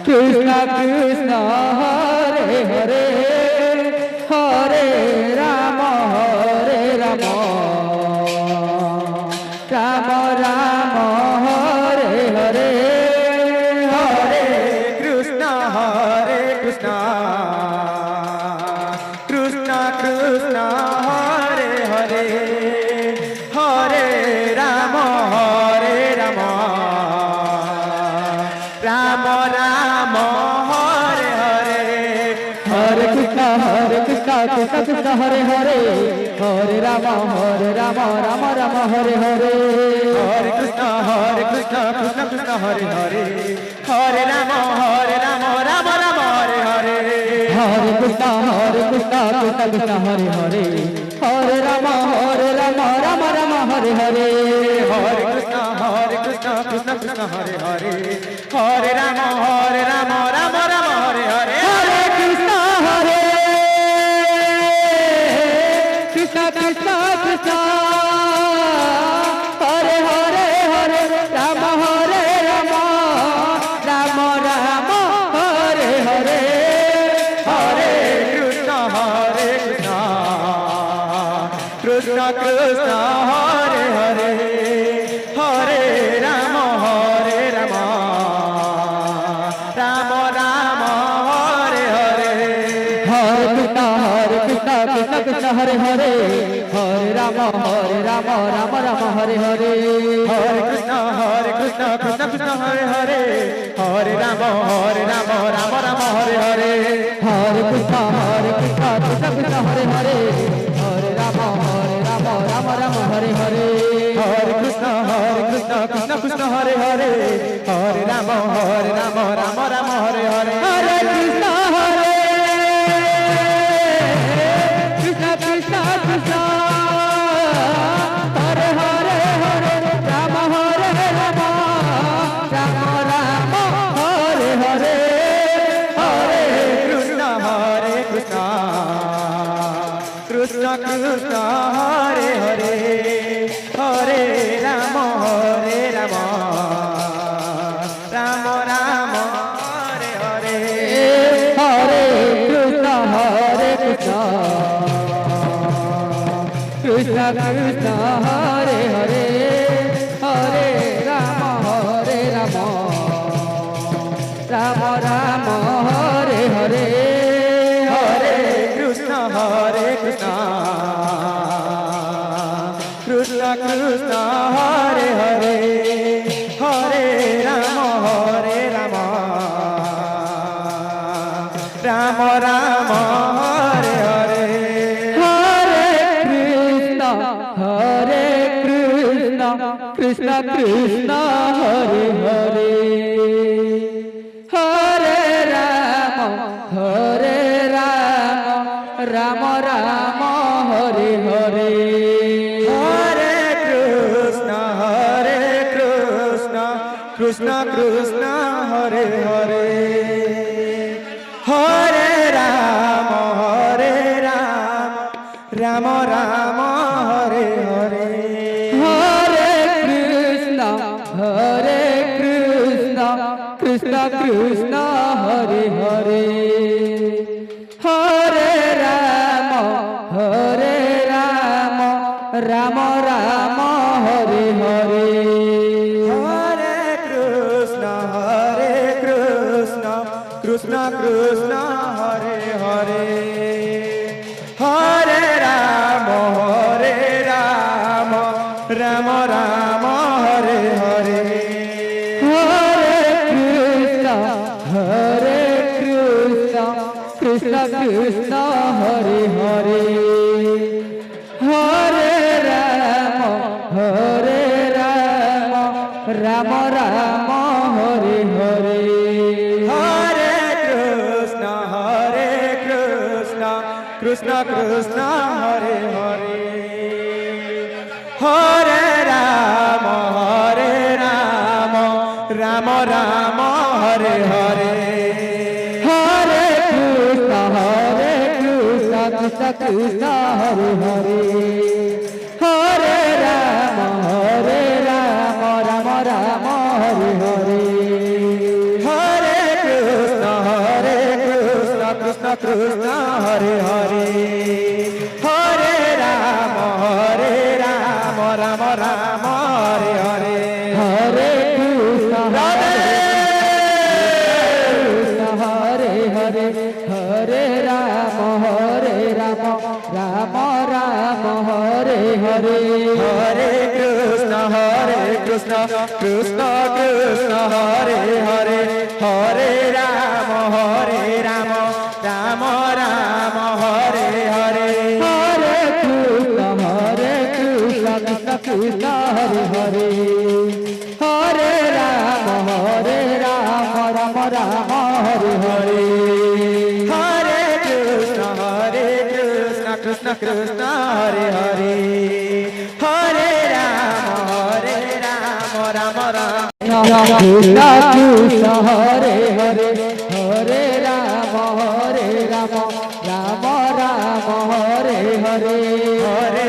Krishna Krishna Hare Hare Hare Rama Rama Rama Hare Hare Hare Krishna Krishna Krishna Hare Hare Hare Rama Rama Rama Hare Hare Hare Krishna Krishna Krishna Hare Hare Hare Rama Rama Rama Hare Hare Hare Krishna Krishna Krishna Hare Hare Hare Rama Rama Rama Hare Hare Hare Krishna Krishna Krishna Hare Hare Hare Rama Rama Rama Hare Hare Hare Krishna Krishna Krishna Hare Hare Hare Rama Rama Rama Hare Hare Hare Krishna Krishna Krishna Krishna Hare Hare Hare Rama Rama Rama Rama Hare Hare Hare Krishna Krishna Krishna Hare Hare Hare Rama Rama Rama Hare Hare Hare Krishna Krishna Krishna Hare Hare Hare Rama Rama Rama Hare Hare Hare Krishna Krishna Krishna Hare Hare Hare Rama Rama Rama Hare Hare Hare Krishna Krishna Krishna Hare Hare Hare Rama Rama Rama Hare Hare Hare Krishna Krishna Krishna Hare Hare Hare Rama Rama Rama Hare Hare Hare Krishna Krishna Krishna Krishna Hare Hare Hare Rama Rama Rama Rama Hare Hare Hare Krishna Krishna Krishna Hare Hare Hare Rama Rama Rama Hare Hare Hare Krishna Krishna Krishna Hare Hare Hare Rama Rama Rama Hare Hare Hare Krishna Krishna Krishna Hare Hare Hare Rama Rama Rama Hare Hare Hare Krishna Krishna Krishna Hare Hare Hare Rama Rama Rama Hare Hare Hare Krishna Krishna Krishna Hare Hare Hare Rama Rama Rama Hare Hare Hare Krishna Krishna Krishna Hare Hare Hare Rama Rama Rama Hare Hare Hare Krishna Krishna Krishna Hare Hare Hare Rama Rama Rama Hare Hare Hare Krishna Krishna Krishna Hare Hare Hare Rama Rama Rama Hare Hare Hare Krishna Krishna Krishna Hare Hare Hare Rama Rama Rama Hare Hare Hare Krishna Krishna Krishna Hare Hare Hare Rama Rama Rama Hare Hare Hare Krishna Krishna Krishna Hare Hare Hare Ram Ram Ram Hare Hare Hare Krishna Radhe Hare Hare Hare Ram Ram Ram Hare Hare Hare Krishna Krishna Krishna Hare Hare Hare Ram Ram Ram Hare Hare Hare Krishna Krishna Krishna Hare Hare Hare Ram Ram Ram Hare Hare Hare Krishna Krishna Krishna Hare Hare Hare Ram Ram Ram Krishna Krishna Hare Hare Hare Ram Ram Ram Hare Hare Hare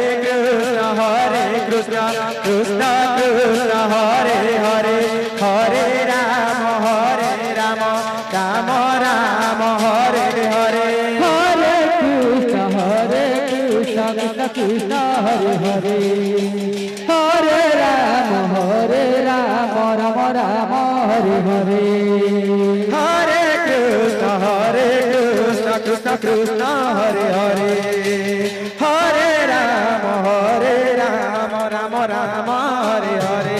Krishna Krishna Krishna Hare Hare Hare Ram Ram Ram Hare Hare Hare Krishna Krishna Krishna Hare Hare Hare Ram Ram Ram Hare Hare Hare Krishna Krishna Krishna Hare Hare Hare Ram Ram Ram Hare Hare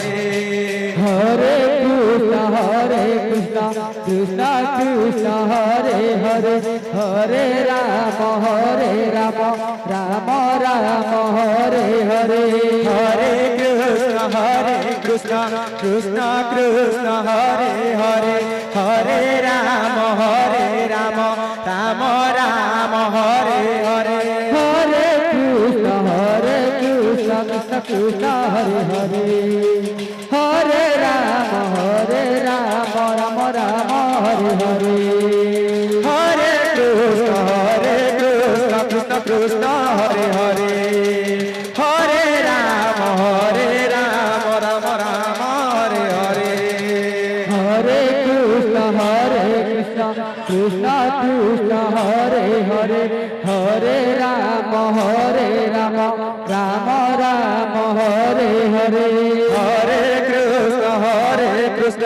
Hare Krishna Krishna Krishna Hare Hare Hare Ram Ram Ram Hare Hare Hare Krishna Krishna Krishna Hare Hare Hare Ram Ram Ram Hare Hare Hare Krishna Krishna Krishna Hare Hare Hare Ram Ram Ram Hare Hare Hare Krishna Krishna Krishna Hare Hare Hare Ram Ram Ram Hare Hare Hare Krishna Krishna Krishna Hare Hare Hare Ram Ram Ram Hare Hare Hare Krishna Krishna Krishna Hare Hare Hare Ram Ram Ram Hare Hare Hare Krishna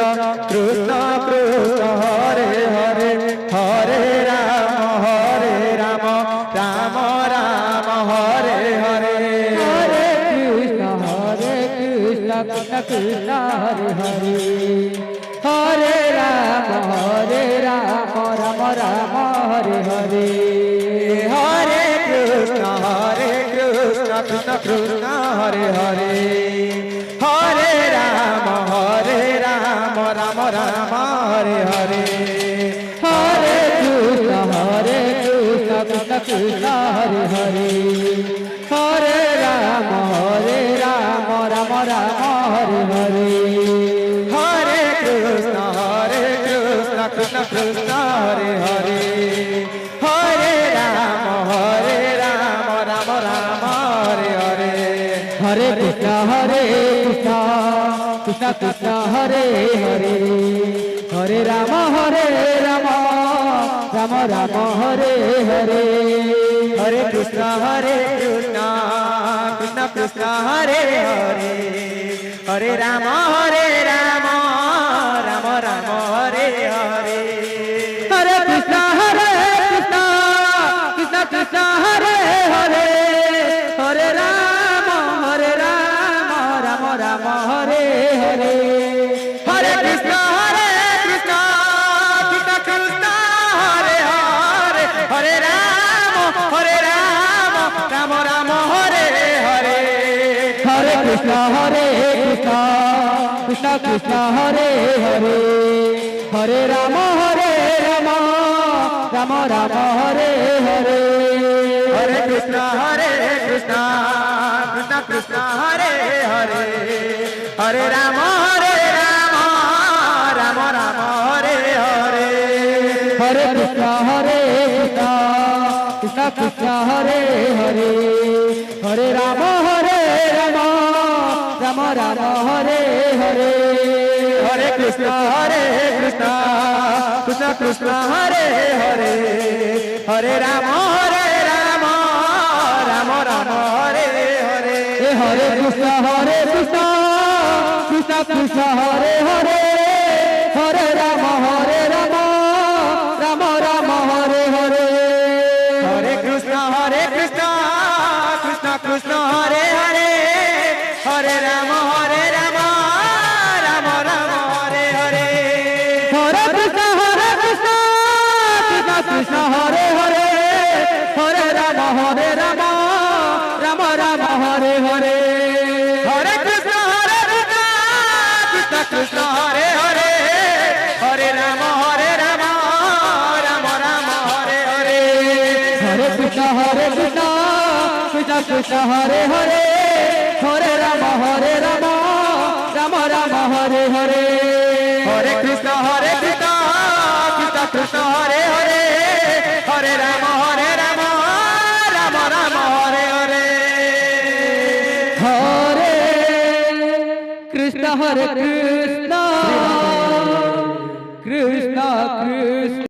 Krishna Krishna Hare Hare Hare Ram Ram Ram Hare Hare Hare Krishna Krishna Krishna Hare Hare Hare Ram Ram Ram Hare Hare Hare Krishna Krishna Krishna Hare Hare Hare Ram Ram Ram Hare Hare Hare Krishna Krishna Krishna Hare Hare Hare Ram Ram Ram Hare Hare Hare Krishna Krishna Krishna Hare Hare Hare Ram Ram Ram Hare Hare Hare Krishna Krishna Krishna Hare Hare Hare Ram Ram Ram Hare Hare Hare Krishna Krishna Krishna Krishna Hare Hare Hare Ram Ram Ram Hare Hare Hare Krishna Krishna Krishna Krishna Hare Hare Hare Ram Ram Ram Hare Hare Hare Krishna Krishna Krishna Krishna Hare Hare Hare Ram Ram Ram Hare Hare Hare Krishna Krishna Krishna Krishna Hare Hare Hare Ram Ram Ram Hare Hare Hare Krishna Krishna Krishna Hare Hare Hare Ram Ram Ram Hare Hare Hare Krishna Krishna Krishna Hare Hare Hare Ram Ram Ram Ram Hare Hare A Hare Krishna Krishna Krishna Hare Hare Hare Ram Ram Ram Ram Hare Hare Hare Krishna Krishna Krishna Hare Hare Hare Ram Ram Ram Ram Hare Hare Hare Krishna Krishna Krishna Hare Hare Hare Ram Ram Ram Ram Hare Hare Hare Krishna Krishna Krishna Hare Hare Hare Ram Ram Ram Ram Hare Hare Hare Krishna Krishna Krishna Hare Hare Hare Ram Ram Ram Ram Hare Hare Hare Krishna Krishna Krishna Hare Hare Hare Ram Ram Ram Ram Hare Hare Hare Krishna Krishna Krishna Krishna